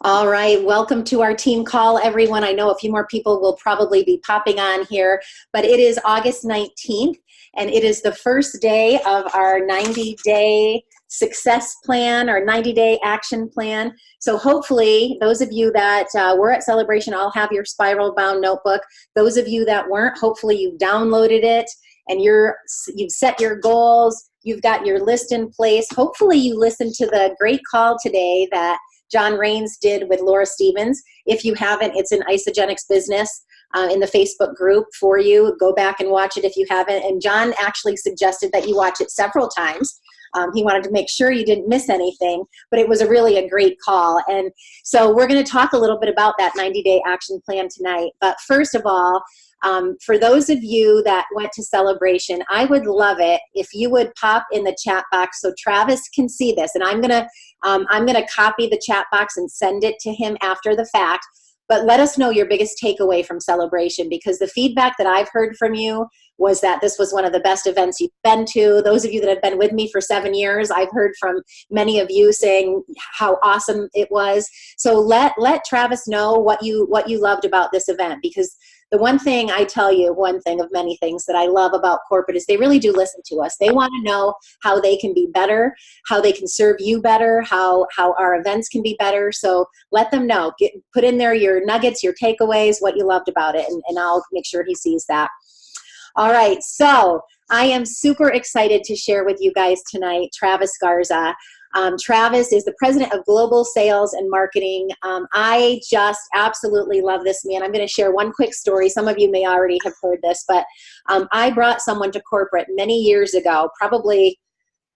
All right, welcome to our team call, everyone. I know a few more people will probably be popping on here, but it is August 19th, and it is the first day of our 90-day success plan, our 90-day action plan. So hopefully, those of you that were at Celebration, I'll have your spiral-bound notebook. Those of you that weren't, hopefully you've downloaded it, and you've set your goals, you've got your list in place. Hopefully you listened to the great call today that John Raines did with Laura Stevens. If you haven't, it's in Isogenics Business in the Facebook group for you. Go back and watch it if you haven't. And John actually suggested that you watch it several times. He wanted to make sure you didn't miss anything, but it was really a great call. And so we're going to talk a little bit about that 90-day action plan tonight. But first of all, for those of you that went to Celebration, I would love it if you would pop in the chat box so Travis can see this. And I'm gonna copy the chat box and send it to him after the fact. But let us know your biggest takeaway from Celebration, because the feedback that I've heard from you was that this was one of the best events you've been to. Those of you that have been with me for 7 years, I've heard from many of you saying how awesome it was. So let Travis know what you loved about this event, because the one thing I tell you, one thing of many things that I love about corporate is they really do listen to us. They want to know how they can be better, how they can serve you better, how our events can be better. So let them know. Put in there your nuggets, your takeaways, what you loved about it, and I'll make sure he sees that. All right, so I am super excited to share with you guys tonight Travis Garza. Travis is the president of global sales and marketing. I just absolutely love this man. I'm going to share one quick story. Some of you may already have heard this, but I brought someone to corporate many years ago, probably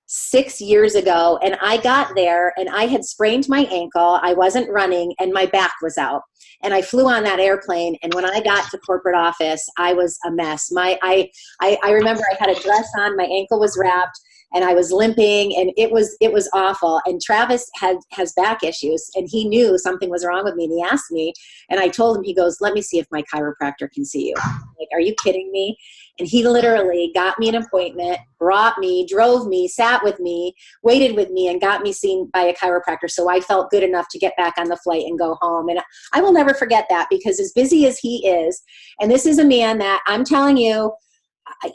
6 years ago, and I got there and I had sprained my ankle. I wasn't running and my back was out. And I flew on that airplane, and when I got to corporate office, I was a mess. I remember I had a dress on, my ankle was wrapped, and I was limping, and it was awful. And Travis has back issues, and he knew something was wrong with me, and he asked me, and I told him, he goes, "Let me see if my chiropractor can see you." I'm like, "Are you kidding me?" And he literally got me an appointment, brought me, drove me, sat with me, waited with me, and got me seen by a chiropractor. So I felt good enough to get back on the flight and go home. And I will never forget that, because as busy as he is, and this is a man that I'm telling you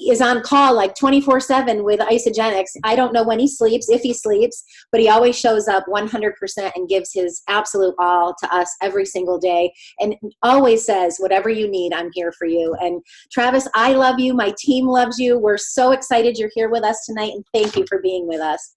is on call like 24/7 with Isogenics. I don't know when he sleeps, if he sleeps, but he always shows up 100% and gives his absolute all to us every single day, and always says, "Whatever you need, I'm here for you." And Travis, I love you. My team loves you. We're so excited you're here with us tonight, and thank you for being with us.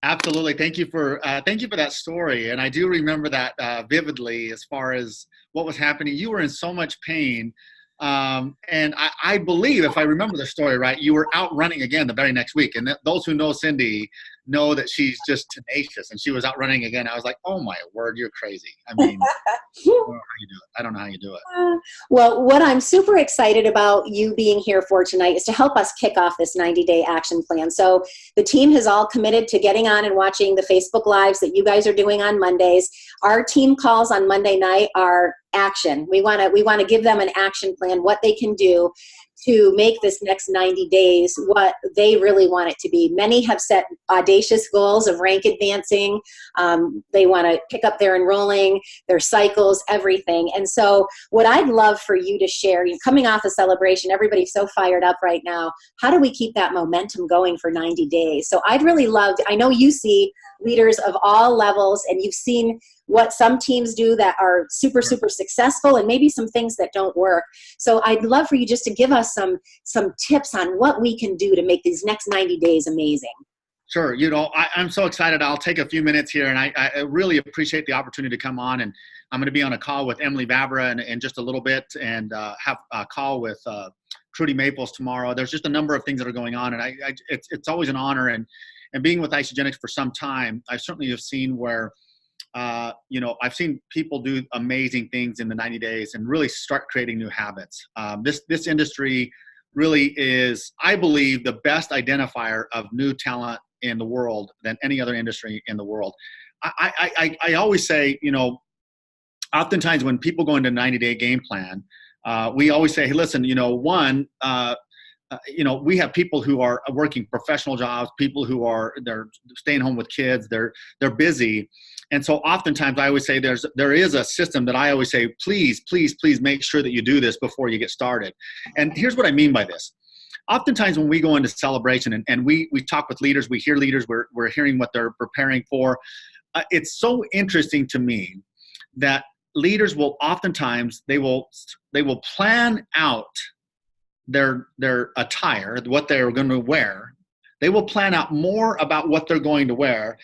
Absolutely. Thank you for that story. And I do remember that vividly as far as what was happening. You were in so much pain. And I believe, if I remember the story right, you were out running again the very next week. And those who know Cindy know that she's just tenacious, and she was out running again. I was like, "Oh my word, you're crazy." I mean, I don't know how you do it. I don't know how you do it. Well, what I'm super excited about you being here for tonight is to help us kick off this 90-day action plan. So the team has all committed to getting on and watching the Facebook Lives that you guys are doing on Mondays. Our team calls on Monday night are action. We want to give them an action plan, what they can do to make this next 90 days what they really want it to be. Many have set audacious goals of rank advancing. They want to pick up their enrolling, their cycles, everything. And so what I'd love for you to share, coming off a Celebration, everybody's so fired up right now. How do we keep that momentum going for 90 days? So I'd really love I know you see leaders of all levels, and you've seen what some teams do that are super, super successful, and maybe some things that don't work. So I'd love for you just to give us some tips on what we can do to make these next 90 days amazing. Sure. I'm so excited. I'll take a few minutes here, and I really appreciate the opportunity to come on. And I'm going to be on a call with Emily Vavra in just a little bit, and have a call with Trudy Maples tomorrow. There's just a number of things that are going on, and it's always an honor. And being with Isogenics for some time, I certainly have seen where I've seen people do amazing things in the 90 days and really start creating new habits. This industry really is, I believe, the best identifier of new talent in the world than any other industry in the world. I always say, oftentimes when people go into a 90-day game plan, we always say, "Hey, listen, we have people who are working professional jobs, people who they're staying home with kids, they're busy, And so oftentimes I always say there is a system that I always say, please, please, please make sure that you do this before you get started. And here's what I mean by this. Oftentimes when we go into celebration and we talk with leaders, we hear leaders, we're hearing what they're preparing for. It's so interesting to me that leaders will oftentimes, they will plan out their attire, what they're going to wear. They will plan out more about what they're going to wear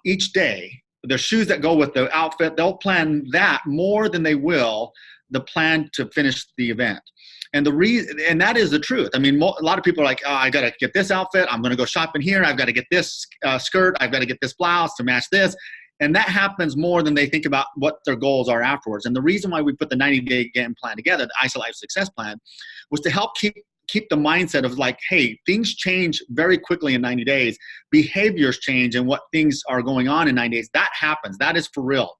each day. The shoes that go with the outfit, they'll plan that more than they will the plan to finish the event. And and that is the truth. I mean, a lot of people are like, oh, I got to get this outfit. I'm going to go shopping here. I've got to get this skirt. I've got to get this blouse to match this. And that happens more than they think about what their goals are afterwards. And the reason why we put the 90-day game plan together, the ISO Life Success Plan, was to help keep the mindset of like, hey, things change very quickly in 90 days. Behaviors change and what things are going on in 90 days. That happens. That is for real.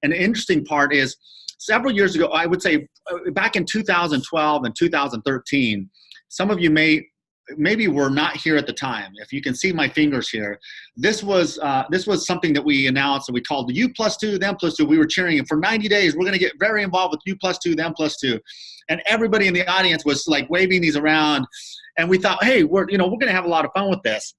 And the interesting part is several years ago, I would say back in 2012 and 2013, some of you maybe were not here at the time. If you can see my fingers here, this was something that we announced and we called the U+2, them +2. We were cheering, and for 90 days, we're going to get very involved with U+2, them +2. And everybody in the audience was like waving these around. And we thought, hey, we're going to have a lot of fun with this.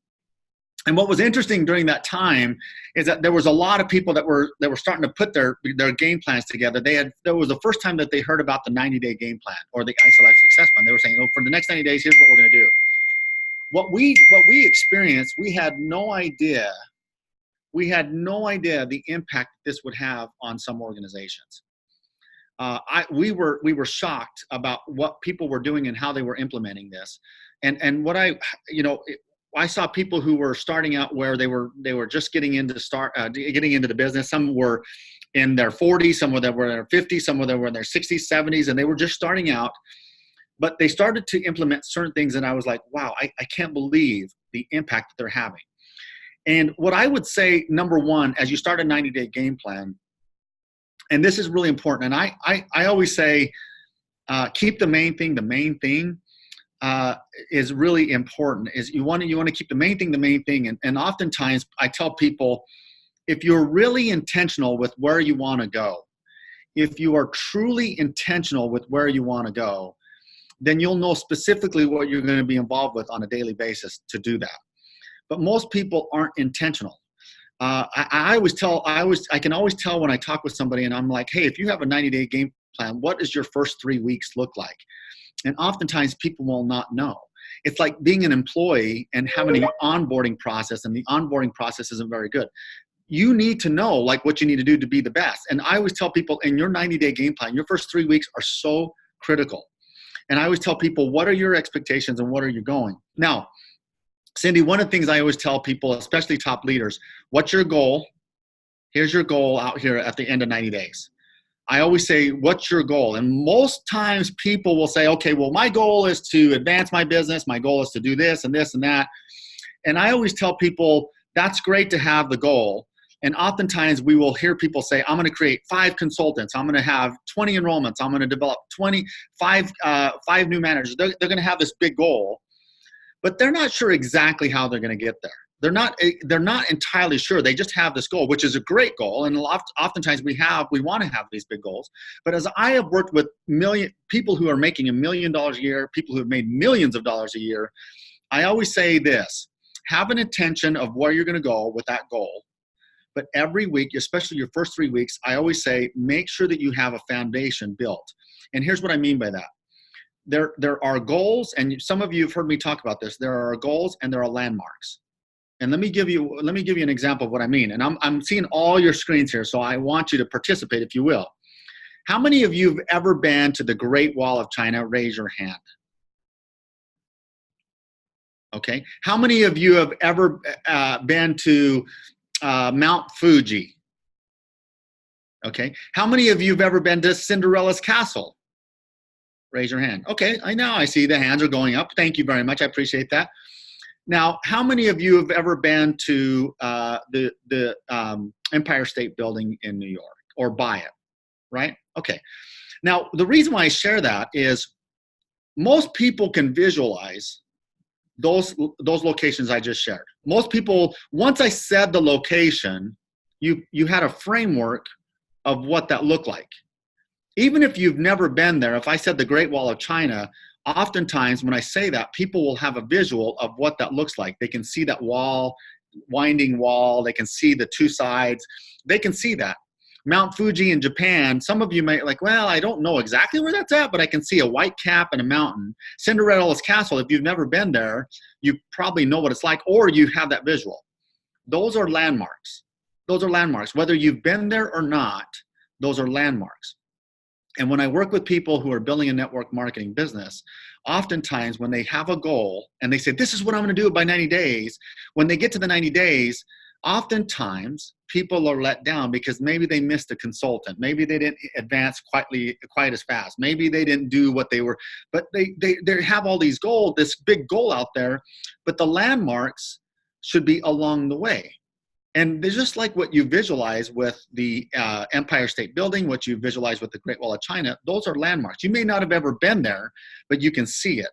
And what was interesting during that time is that there was a lot of people that were starting to put their game plans together. There was the first time that they heard about the 90-day game plan or the ISO Life Success Plan. They were saying, oh, for the next 90 days, here's what we're going to do. What we experienced, we had no idea the impact this would have on some organizations. We were shocked about what people were doing and how they were implementing this. And what I saw people who were starting out where they were just getting into the business. Some were in their 40s, some were in their 50s, some were in their 60s, 70s, and they were just starting out. But they started to implement certain things, and I was like, wow, I can't believe the impact that they're having. And what I would say, number one, as you start a 90-day game plan, and this is really important, and I always say, keep the main thing the main thing. Is really important. Is you want to keep the main thing, and oftentimes I tell people, if you're really intentional with where you want to go, if you are truly intentional with where you want to go, then you'll know specifically what you're going to be involved with on a daily basis to do that. But most people aren't intentional. I can always tell when I talk with somebody and I'm like, hey, if you have a 90-day game plan, what does your first 3 weeks look like? And oftentimes people will not know. It's like being an employee and having an onboarding process, and the onboarding process isn't very good. You need to know like what you need to do to be the best. And I always tell people, in your 90-day game plan, your first 3 weeks are so critical. And I always tell people, what are your expectations and what are you going? Now, Cindy, one of the things I always tell people, especially top leaders, what's your goal? Here's your goal out here at the end of 90 days. I always say, what's your goal? And most times people will say, okay, well, my goal is to advance my business. My goal is to do this and this and that. And I always tell people, that's great to have the goal. And oftentimes we will hear people say, I'm going to create 5 consultants. I'm going to have 20 enrollments. I'm going to develop 5 new managers. They're going to have this big goal, but they're not sure exactly how they're going to get there. They're not entirely sure. They just have this goal, which is a great goal. And oftentimes we want to have these big goals. But as I have worked with people who are making $1 million a year, people who have made millions of dollars a year, I always say this: have an intention of where you're going to go with that goal. But every week, especially your first 3 weeks, I always say, make sure that you have a foundation built. And here's what I mean by that. There are goals, and some of you have heard me talk about this. There are goals and there are landmarks. And let me give you an example of what I mean. And I'm seeing all your screens here, so I want you to participate, if you will. How many of you have ever been to the Great Wall of China? Raise your hand. Okay. How many of you have ever been to Mount Fuji? Okay. How many of you have ever been to Cinderella's castle? Raise your hand. Okay. I see the hands are going up. Thank you very much. I appreciate that. Now, how many of you have ever been to the Empire State Building in New York or by it, right? Okay. Now, the reason why I share that is most people can visualize those locations I just shared. Most people, once I said the location, you had a framework of what that looked like. Even if you've never been there, if I said the Great Wall of China, oftentimes when I say that, people will have a visual of what that looks like. They can see that wall, winding wall. They can see the two sides. They can see that. Mount Fuji in Japan, some of you might like, well, I don't know exactly where that's at, but I can see a white cap and a mountain. Cinderella's castle, if you've never been there, you probably know what it's like, or you have that visual. Those are landmarks. Those are landmarks. Whether you've been there or not, those are landmarks. And when I work with people who are building a network marketing business, oftentimes when they have a goal and they say, this is what I'm going to do by 90 days, when they get to the 90 days, oftentimes people are let down because maybe they missed a consultant. Maybe they didn't advance quite as fast. Maybe they didn't do what they were, but they have all these goals, this big goal out there, but the landmarks should be along the way. And they're just like what you visualize with the Empire State Building, what you visualize with the Great Wall of China, those are landmarks. You may not have ever been there, but you can see it.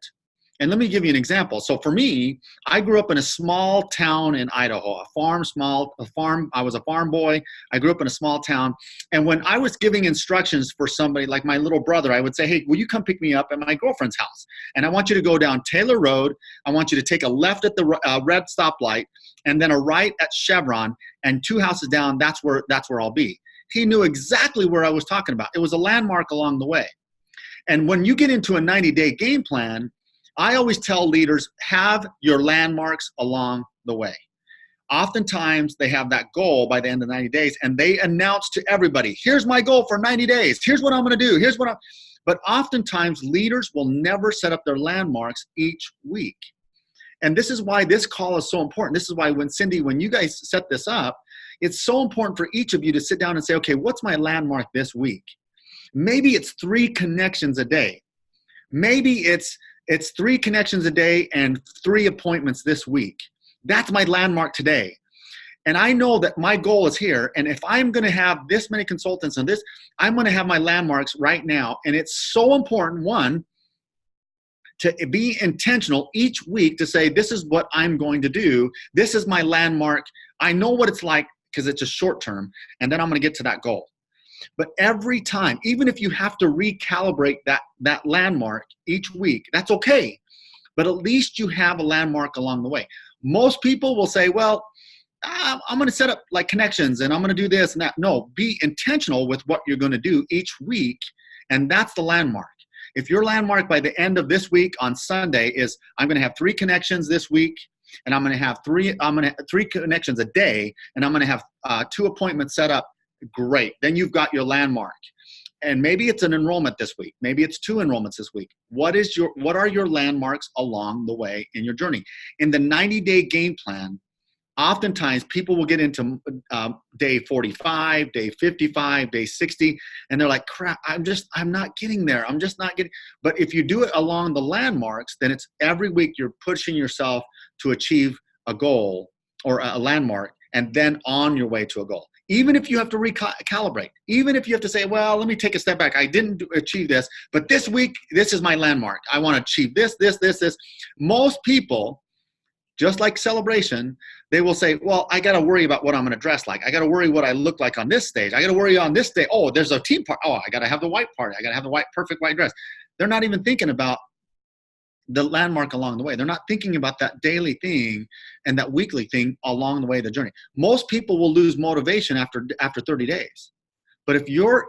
And let me give you an example. So for me, I grew up in a small town in Idaho, a farm. I was a farm boy. I grew up in a small town. And when I was giving instructions for somebody like my little brother, I would say, hey, will you come pick me up at my girlfriend's house? And I want you to go down Taylor Road. I want you to take a left at the red stoplight and then a right at Chevron, and 2 houses down, that's where I'll be. He knew exactly where I was talking about. It was a landmark along the way. And when you get into a 90-day game plan, I always tell leaders, have your landmarks along the way. Oftentimes, they have that goal by the end of 90 days, and they announce to everybody, here's my goal for 90 days. Here's what I'm going to do. But oftentimes, leaders will never set up their landmarks each week. And this is why this call is so important. This is why when you guys set this up, it's so important for each of you to sit down and say, okay, what's my landmark this week? Maybe it's 3 connections a day. Maybe it's 3 connections a day and 3 appointments this week. That's my landmark today. And I know that my goal is here. And if I'm going to have this many consultants on this, I'm going to have my landmarks right now. And it's so important, one, to be intentional each week to say, this is what I'm going to do. This is my landmark. I know what it's like because it's a short term. And then I'm going to get to that goal. But every time, even if you have to recalibrate that landmark each week, that's okay. But at least you have a landmark along the way. Most people will say, well, I'm going to set up like connections and I'm going to do this and that. No, be intentional with what you're going to do each week. And that's the landmark. If your landmark by the end of this week on Sunday is, I'm going to have 3 connections this week, and I'm going to have 3 connections a day, and I'm going to have 2 appointments set up, great. Then you've got your landmark. And maybe it's an enrollment this week. Maybe it's 2 enrollments this week. What are your landmarks along the way in your journey? In the 90-day game plan, oftentimes people will get into day 45, day 55, day 60, and they're like, crap, I'm not getting there. I'm just not getting. But if you do it along the landmarks, then it's every week you're pushing yourself to achieve a goal or a landmark, and then on your way to a goal. Even if you have to recalibrate, even if you have to say, well, let me take a step back. I didn't achieve this, but this week, this is my landmark. I want to achieve this. Most people, just like celebration, they will say, well, I got to worry about what I'm going to dress like. I got to worry what I look like on this stage. I got to worry on this day. Oh, there's a team party. Oh, I got to have the white party. I got to have the perfect white dress. They're not even thinking about the landmark along the way. They're not thinking about that daily thing and that weekly thing along the way of the journey. Most people will lose motivation after 30 days. But if you're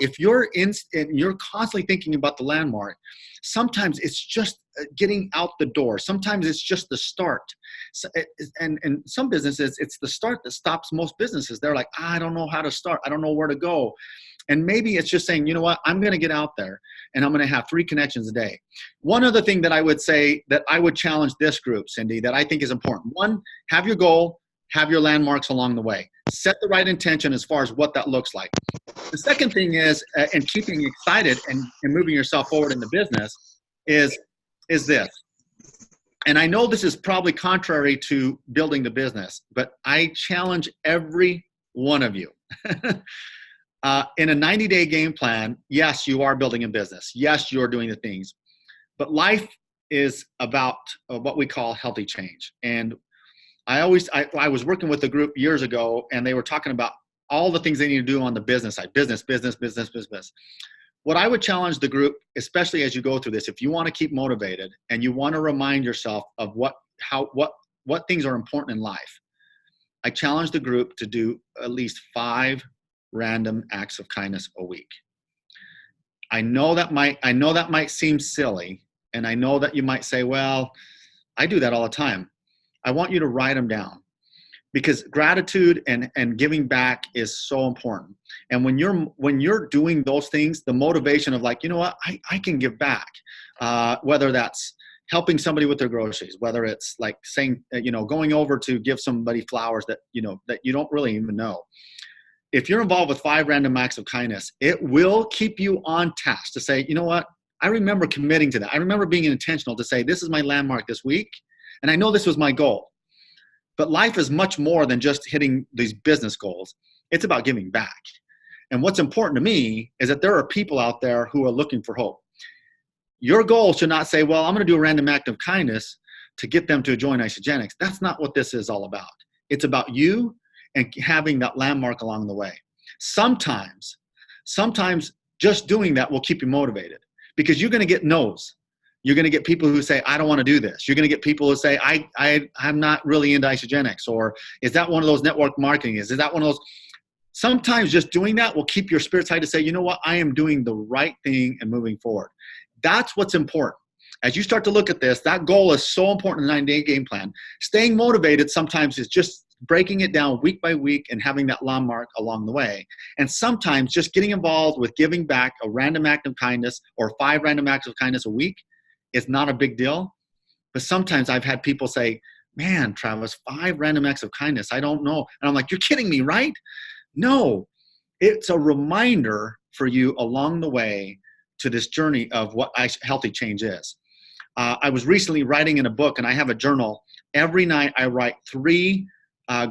constantly thinking about the landmark, sometimes it's just getting out the door. Sometimes it's just the start. And some businesses, it's the start that stops most businesses. They're like, I don't know how to start. I don't know where to go. And maybe it's just saying, you know what, I'm going to get out there and I'm going to have 3 connections a day. One other thing that I would say that I would challenge this group, Cindy, that I think is important. One, have your goal, have your landmarks along the way. Set the right intention as far as what that looks like. The second thing is, and keeping you excited and moving yourself forward in the business is this. And I know this is probably contrary to building the business, but I challenge every one of you. In a 90-day game plan, yes, you are building a business. Yes, you're doing the things. But life is about what we call healthy change. And I was working with a group years ago, and they were talking about all the things they need to do on the business side, business, business, business, business. What I would challenge the group, especially as you go through this, if you want to keep motivated and you want to remind yourself of what things are important in life, I challenge the group to do at least 5 random acts of kindness a week. I know that might seem silly, and I know that you might say, well, I do that all the time. I want you to write them down, because gratitude and giving back is so important. And when you're doing those things, the motivation of like, you know what, I can give back, whether that's helping somebody with their groceries, whether it's like saying, going over to give somebody flowers that you don't really even know. If you're involved with 5 random acts of kindness, it will keep you on task to say, you know what, I remember committing to that. I remember being intentional to say, this is my landmark this week, and I know this was my goal. But life is much more than just hitting these business goals. It's about giving back. And what's important to me is that there are people out there who are looking for hope. Your goal should not say, well, I'm going to do a random act of kindness to get them to join Isogenics. That's not what this is all about. It's about you and having that landmark along the way. Sometimes just doing that will keep you motivated, because you're going to get no's. You're going to get people who say, I don't want to do this. You're going to get people who say, I'm not really into Isogenics. Or is that one of those network marketing? Is that one of those? Sometimes just doing that will keep your spirits high to say, you know what, I am doing the right thing and moving forward. That's what's important. As you start to look at this, that goal is so important in the 90-day game plan. Staying motivated sometimes is just breaking it down week by week and having that landmark along the way. And sometimes just getting involved with giving back a random act of kindness or 5 random acts of kindness a week is not a big deal. But sometimes I've had people say, man, Travis, 5 random acts of kindness, I don't know. And I'm like, you're kidding me, right? No, it's a reminder for you along the way to this journey of what healthy change is. I was recently writing in a book, and I have a journal. Every night I write 3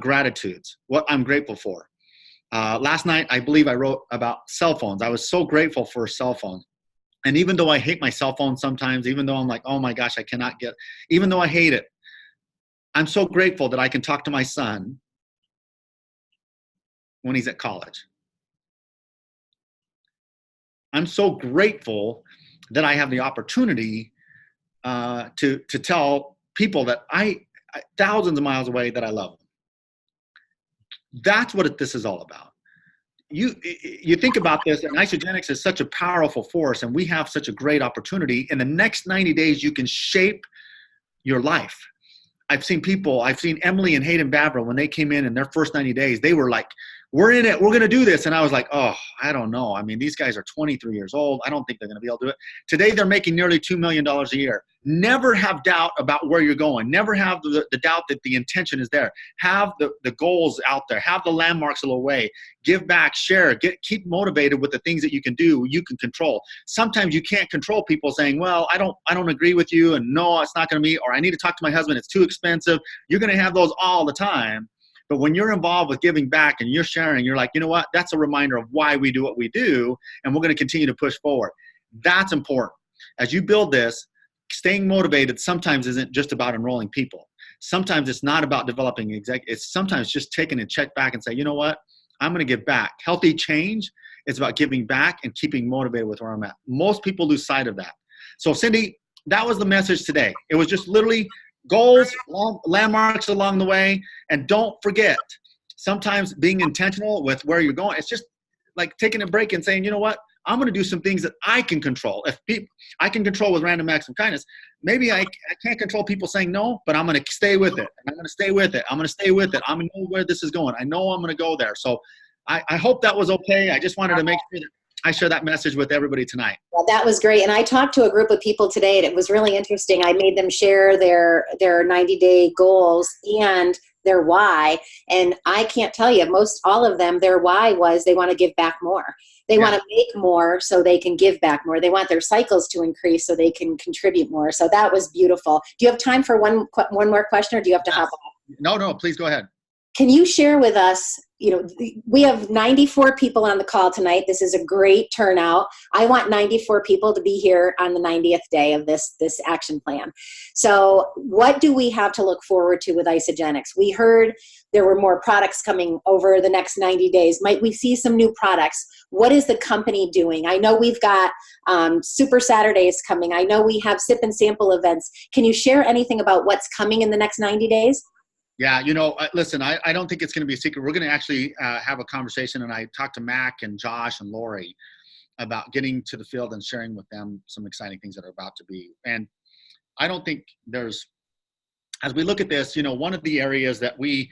gratitudes, what I'm grateful for. Last night, I believe I wrote about cell phones. I was so grateful for a cell phone. And even though I hate my cell phone sometimes, even though I'm like, oh my gosh, even though I hate it, I'm so grateful that I can talk to my son when he's at college. I'm so grateful that I have the opportunity to tell people that thousands of miles away, that I love them. That's what this is all about. You think about this, and Isogenics is such a powerful force, and we have such a great opportunity. In the next 90 days, you can shape your life. I've seen Emily and Hayden Babra, when they came in their first 90 days, they were like, we're in it, we're going to do this. And I was like, oh, I don't know. I mean, these guys are 23 years old. I don't think they're going to be able to do it. Today, they're making nearly $2 million a year. Never have doubt about where you're going. Never have the doubt that the intention is there. Have the goals out there. Have the landmarks along the way. Give back, share, keep motivated with the things that you can do, you can control. Sometimes you can't control people saying, well, I don't agree with you, and no, it's not going to be, or I need to talk to my husband, it's too expensive. You're going to have those all the time. But when you're involved with giving back and you're sharing, you're like, you know what? That's a reminder of why we do what we do, and we're going to continue to push forward. That's important. As you build this, staying motivated sometimes isn't just about enrolling people. Sometimes it's not about developing it's sometimes just taking a check back and say, you know what? I'm going to give back. Healthy change is about giving back and keeping motivated with where I'm at. Most people lose sight of that. So Cindy, that was the message today. It was just literally goals, landmarks along the way. And don't forget, sometimes being intentional with where you're going, it's just like taking a break and saying, you know what? I'm going to do some things that I can control. I can control with random acts of kindness. Maybe I can't control people saying no, but I'm going to stay with it. I'm going to stay with it. I'm going to stay with it. I'm going to know where this is going. I know I'm going to go there. So I hope that was okay. I just wanted to make sure that I share that message with everybody tonight. Well, that was great. And I talked to a group of people today, and it was really interesting. I made them share their 90-day goals and their why. And I can't tell you, all of them, their why was they want to give back more. They want to make more so they can give back more. They want their cycles to increase so they can contribute more. So that was beautiful. Do you have time for one more question, or do you have to hop off? No, please go ahead. can you share with us, we have 94 people on the call tonight. This is a great turnout. I want 94 people to be here on the 90th day of this action plan. So what do we have to look forward to with Isagenix? We heard there were more products coming over the next 90 days. Might we see some new products? What is the company doing? I know we've got Super Saturdays coming. I know we have sip and sample events. Can you share anything about what's coming in the next 90 days? Yeah, listen, I don't think it's going to be a secret. We're going to actually have a conversation, and I talked to Mac and Josh and Lori about getting to the field and sharing with them some exciting things that are about to be. And I don't think there's, as we look at this, one of the areas that we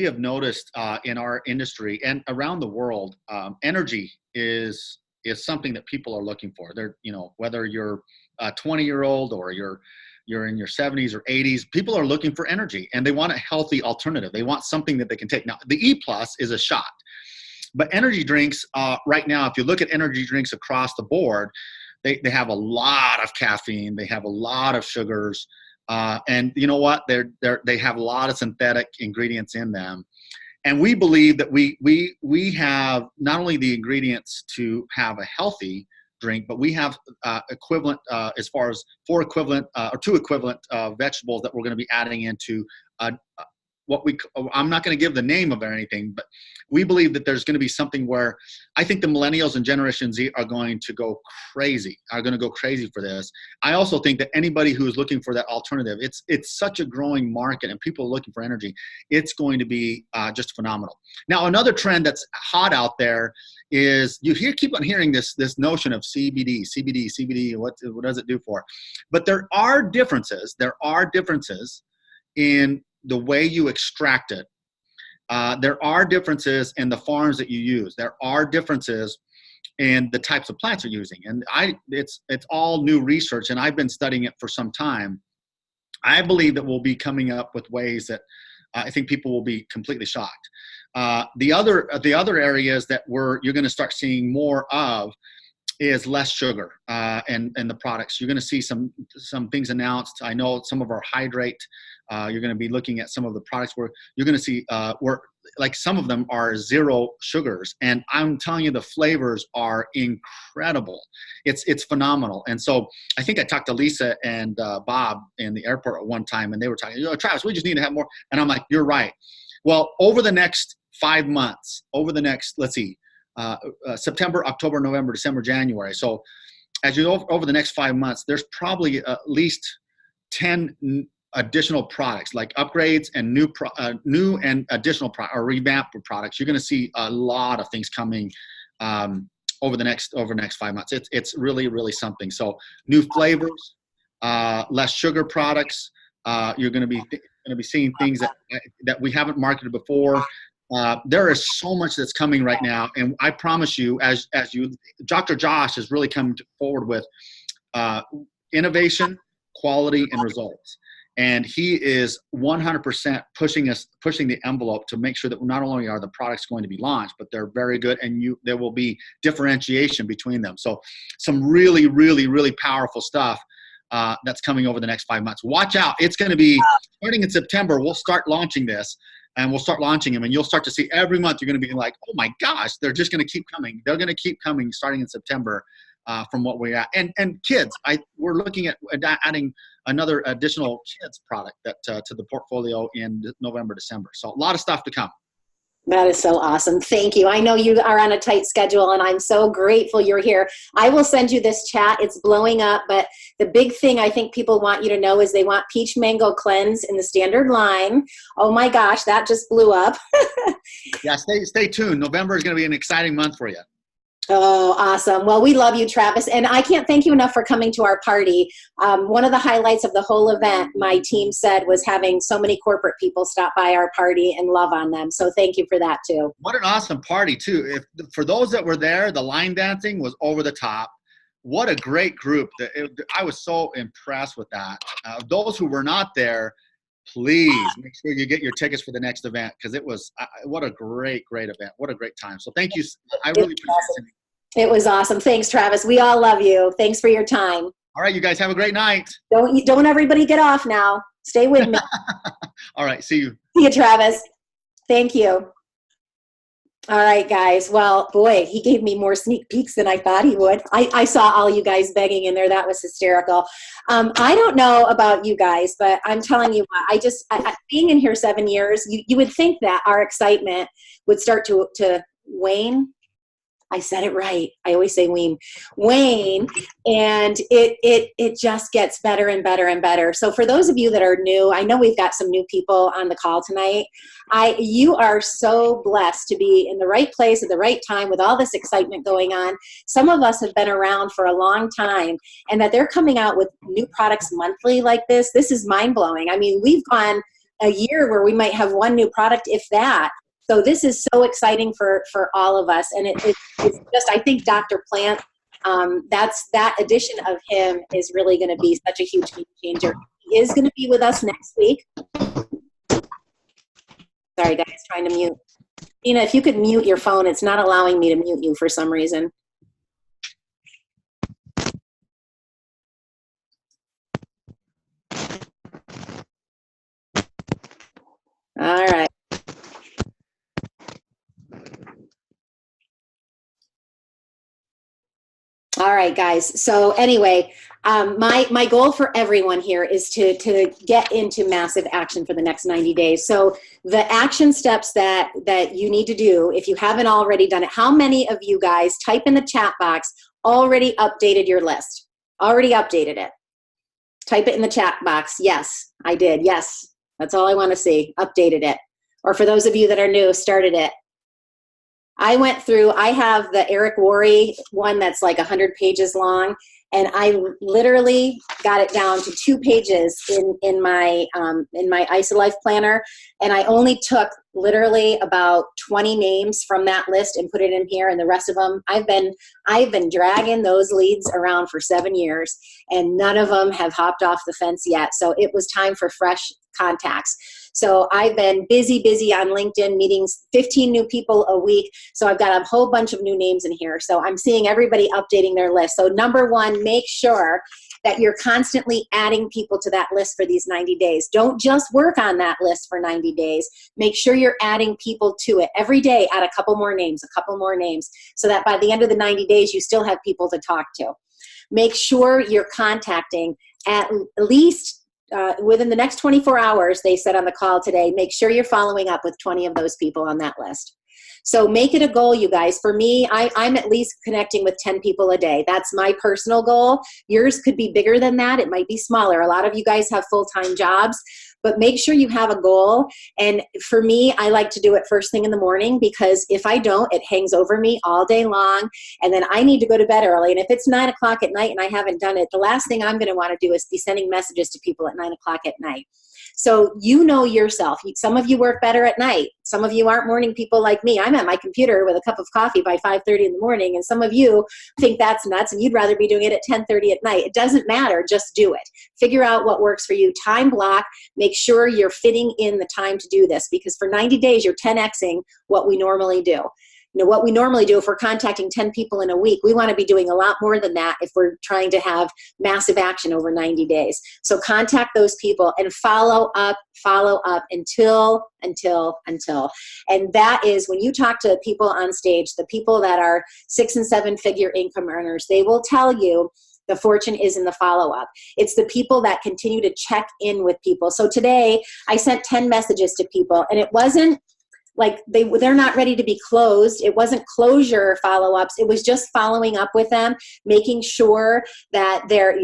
have noticed in our industry and around the world, energy is something that people are looking for. They're, whether you're a 20-year-old or you're in your 70s or 80s, people are looking for energy and they want a healthy alternative. They want something that they can take. Now, the E+ is a shot, but energy drinks right now, if you look at energy drinks across the board, they have a lot of caffeine. They have a lot of sugars. And you know what? They have a lot of synthetic ingredients in them. And we believe that we have not only the ingredients to have a healthy drink, but we have equivalent as far as two equivalent vegetables that we're going to be adding into I'm not going to give the name of it or anything, but we believe that there's going to be something where I think the millennials and Generation Z are going to go crazy for this. I also think that anybody who is looking for that alternative, it's such a growing market and people are looking for energy. It's going to be just phenomenal. Now, another trend that's hot out there is keep on hearing this notion of CBD, what does it do for? But there are differences in the way you extract it. There are differences in the farms that you use. There are differences in the types of plants you're using. And it's all new research, and I've been studying it for some time. I believe that we'll be coming up with ways that I think people will be completely shocked. The other areas that you're going to start seeing more of is less sugar and the products. You're going to see some things announced. I know some of our hydrate. You're going to be looking at some of the products where you're going to see where like some of them are 0 sugars, and I'm telling you the flavors are incredible. It's phenomenal. And so I think I talked to Lisa and Bob in the airport at one time, and they were talking, Travis, we just need to have more. And I'm like, you're right. Well, over the next 5 months, let's see, September, October, November, December, January. So as you go over the next 5 months, there's probably at least 10 additional products, like upgrades and new and additional or revamped products. You're going to see a lot of things coming over the next 5 months. It's really, really something. So new flavors, less sugar products. You're going to be seeing things that we haven't marketed before. There is so much that's coming right now, and I promise you, as Dr. Josh has really come forward with innovation, quality, and results. And he is 100% pushing the envelope to make sure that not only are the products going to be launched, but they're very good, and there will be differentiation between them. So some really, really, really powerful stuff that's coming over the next 5 months. Watch out. It's going to be starting in September. We'll start launching this, and we'll start launching them, and you'll start to see every month. You're going to be like, oh my gosh, they're just going to keep coming. They're going to keep coming starting in September. From what we're at. And kids, we're looking at adding another additional kids product to the portfolio in November, December. So a lot of stuff to come. That is so awesome. Thank you. I know you are on a tight schedule, and I'm so grateful you're here. I will send you this chat. It's blowing up, but the big thing I think people want you to know is they want peach mango cleanse in the standard line. Oh my gosh, that just blew up. Yeah, stay tuned. November is going to be an exciting month for you. Oh, awesome. Well, we love you, Travis. And I can't thank you enough for coming to our party. One of the highlights of the whole event, my team said, was having so many corporate people stop by our party and love on them. So thank you for that, too. What an awesome party, too. For those that were there, the line dancing was over the top. What a great group. I was so impressed with that. Those who were not there, please make sure you get your tickets for the next event, because it was what a great event. What a great time. So thank you. I really appreciate it. It was awesome. Thanks, Travis. We all love you. Thanks for your time. All right, you guys have a great night. Don't everybody get off now. Stay with me. All right, see you. See you, Travis. Thank you. All right, guys. Well, boy, he gave me more sneak peeks than I thought he would. I saw all you guys begging in there. That was hysterical. I don't know about you guys, but I'm telling you what, being in here 7 years, you would think that our excitement would start to wane. I said it right. I always say wane, and it just gets better and better and better. So for those of you that are new, I know we've got some new people on the call tonight. You are so blessed to be in the right place at the right time with all this excitement going on. Some of us have been around for a long time, and that they're coming out with new products monthly like this. This is mind blowing. I mean, we've gone a year where we might have one new product, if that. So this is so exciting for all of us. And it's just, I think Dr. Plant, that addition of him is really going to be such a huge game changer. He is going to be with us next week. Sorry, guys, trying to mute. Tina, if you could mute your phone, it's not allowing me to mute you for some reason. All right. All right, guys. So anyway, my goal for everyone here is to get into massive action for the next 90 days. So the action steps that you need to do, if you haven't already done it, how many of you guys, type in the chat box, already updated your list? Already updated it? Type it in the chat box. Yes, I did. Yes, that's all I want to see. Updated it. Or for those of you that are new, started it. I went through, I have the Eric Worre one that's like 100 pages long, and I literally got it down to 2 pages in my IsoLife planner, and I only took literally about 20 names from that list and put it in here, and the rest of them, I've been dragging those leads around for 7 years, and none of them have hopped off the fence yet. So it was time for fresh contacts. So I've been busy on LinkedIn, meetings 15 new people a week. So I've got a whole bunch of new names in here. So I'm seeing everybody updating their list. So number one, make sure that you're constantly adding people to that list for these 90 days. Don't just work on that list for 90 days. Make sure you're adding people to it. Every day, add a couple more names, so that by the end of the 90 days, you still have people to talk to. Make sure you're contacting at least within the next 24 hours, they said on the call today, make sure you're following up with 20 of those people on that list. So make it a goal, you guys. For me, I'm at least connecting with 10 people a day. That's my personal goal. Yours could be bigger than that. It might be smaller. A lot of you guys have full-time jobs, but make sure you have a goal. And for me, I like to do it first thing in the morning, because if I don't, it hangs over me all day long, and then I need to go to bed early. And if it's 9 o'clock at night and I haven't done it, the last thing I'm going to want to do is be sending messages to people at 9 o'clock at night. So you know yourself. Some of you work better at night. Some of you aren't morning people like me. I'm at my computer with a cup of coffee by 5:30 in the morning, and some of you think that's nuts and you'd rather be doing it at 10:30 at night. It doesn't matter. Just do it. Figure out what works for you. Time block. Make sure you're fitting in the time to do this, because for 90 days, you're 10xing what we normally do. You know, what we normally do, if we're contacting 10 people in a week, we want to be doing a lot more than that if we're trying to have massive action over 90 days. So contact those people and follow up until. And that is when you talk to people on stage, the people that are 6- and 7-figure income earners, they will tell you the fortune is in the follow-up. It's the people that continue to check in with people. So today I sent 10 messages to people, and it wasn't like they're not ready to be closed. It wasn't closure follow-ups. It was just following up with them, making sure that they're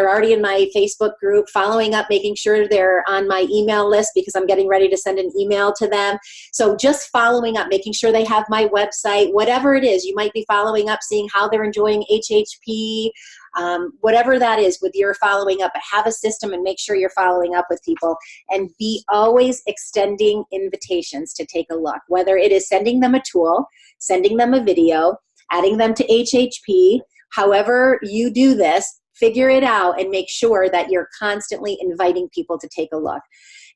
already in my Facebook group, following up, making sure they're on my email list, because I'm getting ready to send an email to them. So just following up, making sure they have my website, whatever it is. You might be following up, seeing how they're enjoying HHP, whatever that is with your following up. Have a system and make sure you're following up with people, and be always extending invitations to take a look, whether it is sending them a tool, sending them a video, adding them to HHP. However you do this, figure it out and make sure that you're constantly inviting people to take a look.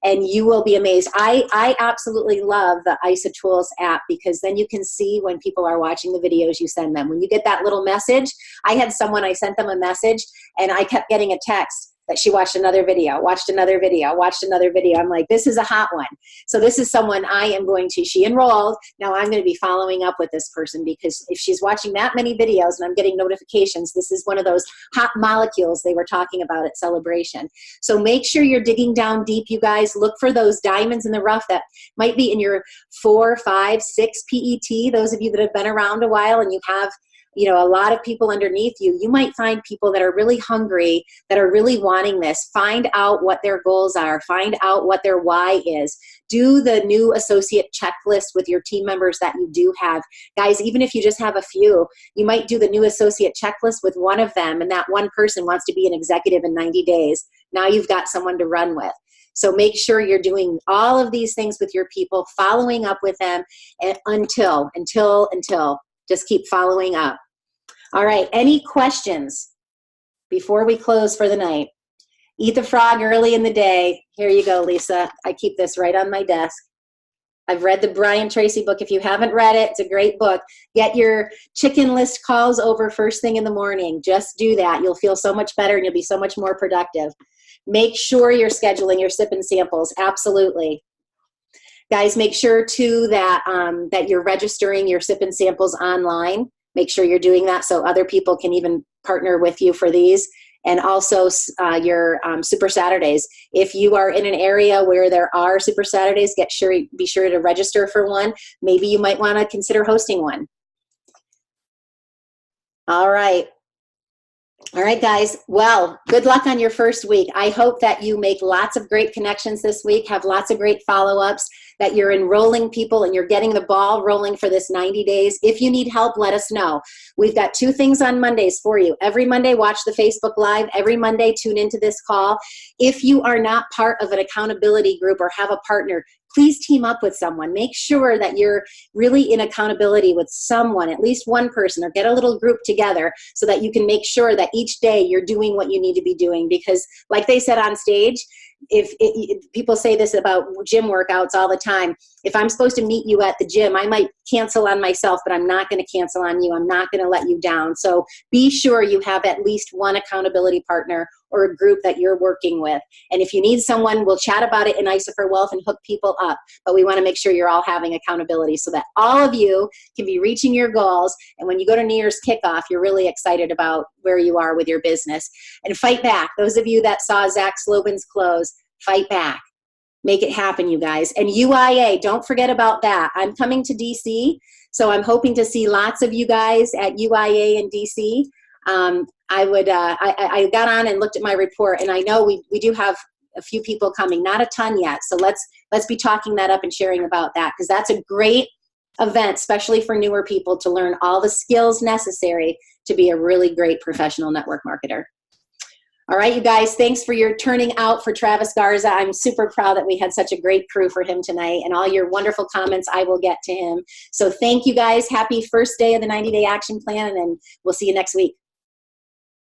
And you will be amazed. I absolutely love the IsoTools app, because then you can see when people are watching the videos you send them. When you get that little message, I had someone, I sent them a message and I kept getting a text. that she watched another video, watched another video, watched another video. I'm like, this is a hot one. So this is someone I am going to, she enrolled. Now I'm going to be following up with this person, because if she's watching that many videos and I'm getting notifications, this is one of those hot molecules they were talking about at Celebration. So make sure you're digging down deep, you guys. Look for those diamonds in the rough that might be in your 4, 5, 6 PET. Those of you that have been around a while and you have, you know, a lot of people underneath you, you might find people that are really hungry, that are really wanting this. Find out what their goals are. Find out what their why is. Do the new associate checklist with your team members that you do have. Guys, even if you just have a few, you might do the new associate checklist with one of them, and that one person wants to be an executive in 90 days. Now you've got someone to run with. So make sure you're doing all of these things with your people, following up with them, and until. Just keep following up. All right, any questions before we close for the night? Eat the frog early in the day. Here you go, Lisa. I keep this right on my desk. I've read the Brian Tracy book. If you haven't read it, it's a great book. Get your chicken list calls over first thing in the morning. Just do that. You'll feel so much better and you'll be so much more productive. Make sure you're scheduling your sip and samples. Absolutely. Guys, make sure too that, that you're registering your sip and samples online. Make sure you're doing that so other people can even partner with you for these. And also your Super Saturdays. If you are in an area where there are Super Saturdays, be sure to register for one. Maybe you might want to consider hosting one. All right. All right, guys. Well, good luck on your first week. I hope that you make lots of great connections this week, have lots of great follow-ups, that you're enrolling people and you're getting the ball rolling for this 90 days. If you need help, let us know. We've got 2 things on Mondays for you. Every Monday, watch the Facebook Live. Every Monday, tune into this call. If you are not part of an accountability group or have a partner, please team up with someone. Make sure that you're really in accountability with someone, at least one person, or get a little group together so that you can make sure that each day you're doing what you need to be doing. Because like they said on stage, people say this about gym workouts all the time. If I'm supposed to meet you at the gym, I might cancel on myself, but I'm not going to cancel on you. I'm not going to let you down. So be sure you have at least one accountability partner or a group that you're working with. And if you need someone, we'll chat about it in ISA for Wealth and hook people up. But we want to make sure you're all having accountability so that all of you can be reaching your goals. And when you go to New Year's kickoff, you're really excited about where you are with your business. And fight back. Those of you that saw Zach Slobin's close, fight back. Make it happen, you guys. And UIA, don't forget about that. I'm coming to DC, so I'm hoping to see lots of you guys at UIA in DC. I got on and looked at my report, and I know we do have a few people coming, not a ton yet. So let's be talking that up and sharing about that, because that's a great event, especially for newer people, to learn all the skills necessary to be a really great professional network marketer. All right, you guys, thanks for your turning out for Travis Garza. I'm super proud that we had such a great crew for him tonight, and all your wonderful comments I will get to him. So thank you guys. Happy first day of the 90-day action plan, and we'll see you next week.